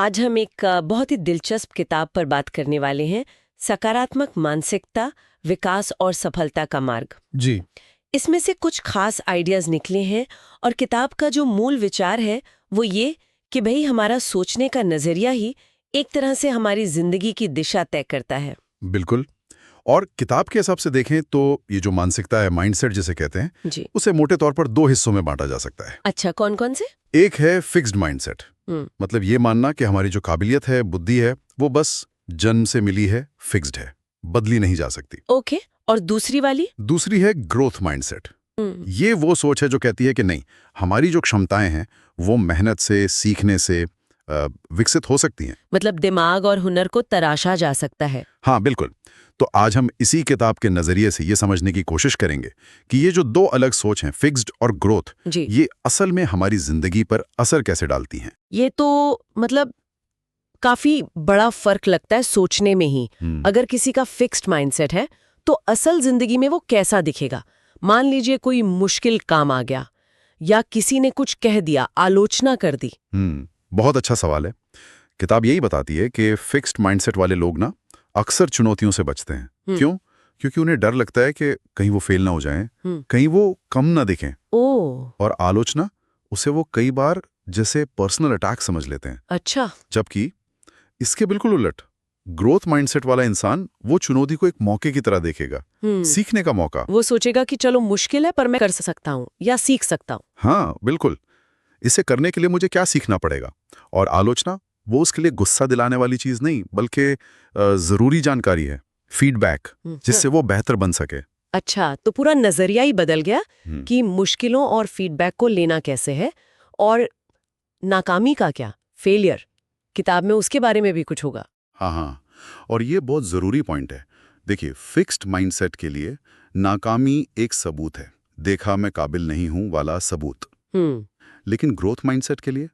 आज हम एक बहुत ही दिलचस्प किताब पर बात करने वाले हैं, सकारात्मक मानसिकता, विकास और सफलता का मार्ग। जी। इसमें से कुछ खास आइडियाज निकले हैं और किताब का जो मूल विचार है वो ये कि भाई हमारा सोचने का नजरिया ही एक तरह से हमारी जिंदगी की दिशा तय करता है। बिल्कुल। और किताब के हिसाब से देखें तो ये जो मानसिकता है, माइंडसेट जिसे कहते हैं, जी। उसे मोटे तौर पर दो हिस्सों में बांटा जा सकता है। अच्छा, कौन कौन से? एक है फिक्स्ड माइंडसेट, मतलब ये मानना कि हमारी जो काबिलियत है, बुद्धि है, वो बस जन्म से मिली है, फिक्स्ड है, बदली नहीं जा सकती। ओके, और दूसरी वाली? दूसरी है ग्रोथ माइंडसेट। ये वो सोच है जो कहती है कि नहीं, हमारी जो क्षमताएं हैं वो मेहनत से, सीखने से विकसित हो सकती हैं। मतलब दिमाग और हुनर को तराशा जा सकता है। हाँ, बिल्कुल। तो आज हम इसी किताब के नजरिए से ये समझने की कोशिश करेंगे कि ये जो दो अलग सोच हैं, फिक्स्ड और ग्रोथ, जी। ये असल में हमारी जिंदगी पर असर कैसे डालती हैं। ये तो मतलब काफी बड़ा फर्क लगता है सोचने में ही। अगर किसी का फिक्स्ड माइंडसेट है तो असल जिंदगी में वो कैसा दिखेगा? मान लीजिए कोई मुश्किल काम आ गया या किसी ने कुछ कह दिया, आलोचना कर दी। बहुत अच्छा सवाल है। किताब यही बताती है कि फिक्स्ड माइंडसेट वाले लोग ना अक्सर चुनौतियों से बचते हैं। क्यों? क्योंकि उन्हें डर लगता है कि कहीं वो फेल ना हो जाएं, कहीं वो कम ना दिखें। और आलोचना उसे वो कई बार जैसे पर्सनल अटैक समझ लेते हैं। अच्छा। जबकि इसके बिल्कुल उलट, ग्रोथ माइंडसेट वाला इंसान वो चुनौती को एक मौके की तरह देखेगा, सीखने का मौका। वो सोचेगा कि चलो मुश्किल है पर मैं कर सकता हूँ या सीख सकता हूँ। हाँ, बिल्कुल। इसे करने के लिए मुझे क्या सीखना पड़ेगा। और आलोचना वो उसके लिए गुस्सा दिलाने वाली चीज नहीं, बल्कि जरूरी जानकारी है, फीडबैक, जिससे वो बेहतर बन सके। अच्छा, तो पूरा नजरिया ही बदल गया कि मुश्किलों और फीडबैक को लेना कैसे है। और नाकामी का क्या, फेलियर, किताब में उसके बारे में भी कुछ होगा। हाँ हाँ, और ये बहुत जरूरी पॉइंट है। देखिए, फिक्स्ड माइंडसेट के लिए नाकामी एक सबूत है, देखा मैं काबिल नहीं हूं वाला सबूत। लेकिन ग्रोथ माइंडसेट के लिए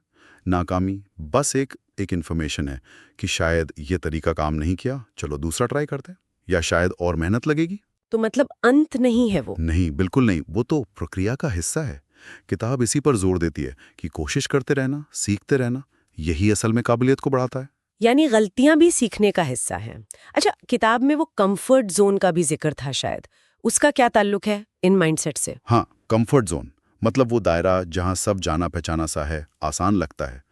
नाकामी बस एक इन्फॉर्मेशन है कि शायद ये तरीका काम नहीं किया, चलो दूसरा ट्राई करते हैं, या शायद और मेहनत लगेगी। तो मतलब अंत नहीं है वो? नहीं, बिल्कुल नहीं, वो तो प्रक्रिया का हिस्सा है। किताब इसी पर जोर देती है कि कोशिश करते रहना, सीखते रहना, यही असल में काबिलियत को बढ़ाता है। यानी गलतियां भी सीखने का हिस्सा हैं। अच्छा, किताब में वो कंफर्ट जोन का भी जिक्र था शायद, उसका क्या ताल्लुक है इन माइंडसेट से? हाँ, कंफर्ट जोन मतलब वो दायरा जहां सब जाना पहचाना सा है, आसान लगता है।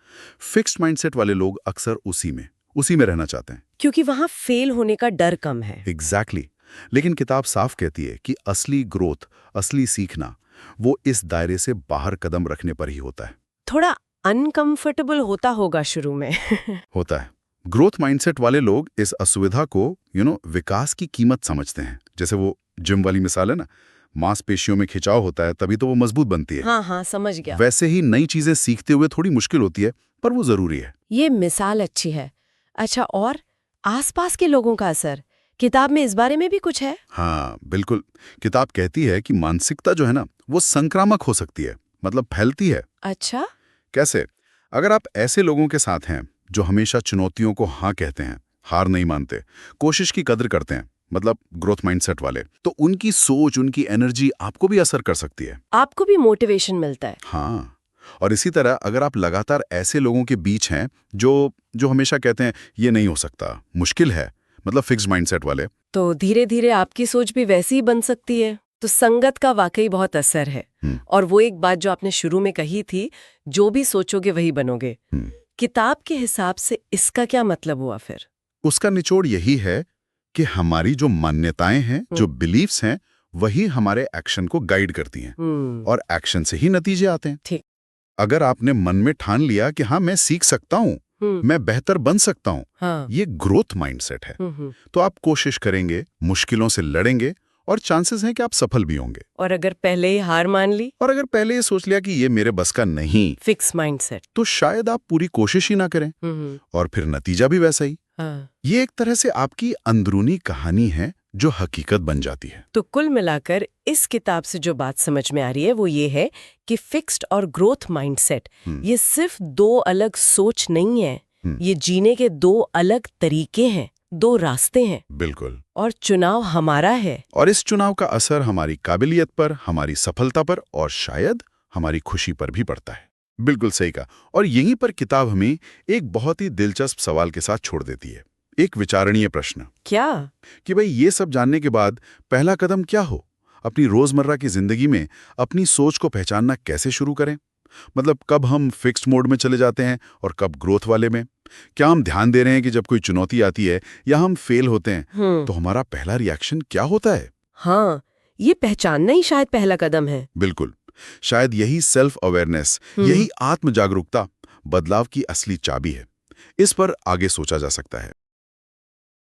फिक्स्ड माइंडसेट वाले लोग अक्सर उसी में रहना चाहते हैं, क्योंकि वहां फेल होने का डर कम है। एग्जैक्टली। लेकिन किताब साफ कहती है कि असली ग्रोथ, असली सीखना, वो इस दायरे से बाहर कदम रखने पर ही होता है। थोड़ा अनकंफर्टेबल होता होगा शुरू में। होता है। ग्रोथ माइंडसेट वाले लोग इस असुविधा को विकास की कीमत समझते हैं। जैसे वो जिम वाली मिसाल है ना, मांसपेशियों में खिंचाव होता है तभी तो वो मजबूत बनती है। हाँ हाँ, समझ गया। वैसे ही नई चीजें सीखते हुए थोड़ी मुश्किल होती है, पर वो जरूरी है। ये मिसाल अच्छी है। अच्छा, और आसपास के लोगों का असर, किताब में इस बारे में भी कुछ है? हाँ, बिल्कुल। किताब कहती है कि मानसिकता जो है ना, वो संक्रामक हो सकती है, मतलब फैलती है। अच्छा। कैसे? अगर आप ऐसे लोगों के साथ हैं जो हमेशा चुनौतियों को हाँ कहते हैं, हार नहीं मानते, कोशिश की कदर करते हैं, मतलब ग्रोथ माइंडसेट वाले, तो उनकी सोच, उनकी एनर्जी आपको भी असर कर सकती है। आपको भी मोटिवेशन मिलता है। हाँ, और इसी तरह अगर आप लगातार ऐसे लोगों के बीच हैं जो हमेशा कहते हैं ये नहीं हो सकता, मुश्किल है, मतलब फिक्स्ड माइंडसेट वाले, तो धीरे धीरे आपकी सोच भी वैसी ही बन सकती है। तो संगत का वाकई बहुत असर है। और वो एक बात जो आपने शुरू में कही थी, जो भी सोचोगे वही बनोगे, किताब के हिसाब से इसका क्या मतलब हुआ फिर? उसका निचोड़ यही है कि हमारी जो मान्यताएं हैं, जो बिलीव्स हैं, वही हमारे एक्शन को गाइड करती हैं। और एक्शन से ही नतीजे आते हैं। ठीक। अगर आपने मन में ठान लिया कि हाँ, मैं सीख सकता हूँ, मैं बेहतर बन सकता हूँ, हाँ। ये ग्रोथ माइंडसेट है। तो आप कोशिश करेंगे, मुश्किलों से लड़ेंगे, और चांसेस हैं कि आप सफल भी होंगे। और अगर पहले ही हार मान ली, और अगर पहले ही सोच लिया कि ये मेरे बस का नहीं, फिक्स माइंडसेट, तो शायद आप पूरी कोशिश ही ना करें, और फिर नतीजा भी वैसा ही। हाँ। ये एक तरह से आपकी अंदरूनी कहानी है जो हकीकत बन जाती है। तो कुल मिलाकर इस किताब से जो बात समझ में आ रही है वो ये है कि फिक्स्ड और ग्रोथ माइंडसेट ये सिर्फ दो अलग सोच नहीं है, ये जीने के दो अलग तरीके हैं, दो रास्ते हैं। बिल्कुल। और चुनाव हमारा है। और इस चुनाव का असर हमारी काबिलियत पर, हमारी सफलता पर, और शायद हमारी खुशी पर भी पड़ता है। बिल्कुल सही कहा। और यहीं पर किताब हमें एक बहुत ही दिलचस्प सवाल के साथ छोड़ देती है, एक विचारणीय प्रश्न क्या? कि भाई ये सब जानने के बाद पहला कदम क्या हो? अपनी रोजमर्रा की जिंदगी में अपनी सोच को पहचानना कैसे शुरू करें? मतलब कब हम फिक्स्ड मोड में चले जाते हैं और कब ग्रोथ वाले में? क्या हम ध्यान दे रहे हैं कि जब कोई चुनौती आती है या हम फेल होते हैं तो हमारा पहला रिएक्शन क्या होता है? हाँ, ये पहचानना ही शायद पहला कदम है। बिल्कुल। शायद यही सेल्फ अवेयरनेस, यही आत्म जागरूकता बदलाव की असली चाबी है। इस पर आगे सोचा जा सकता है।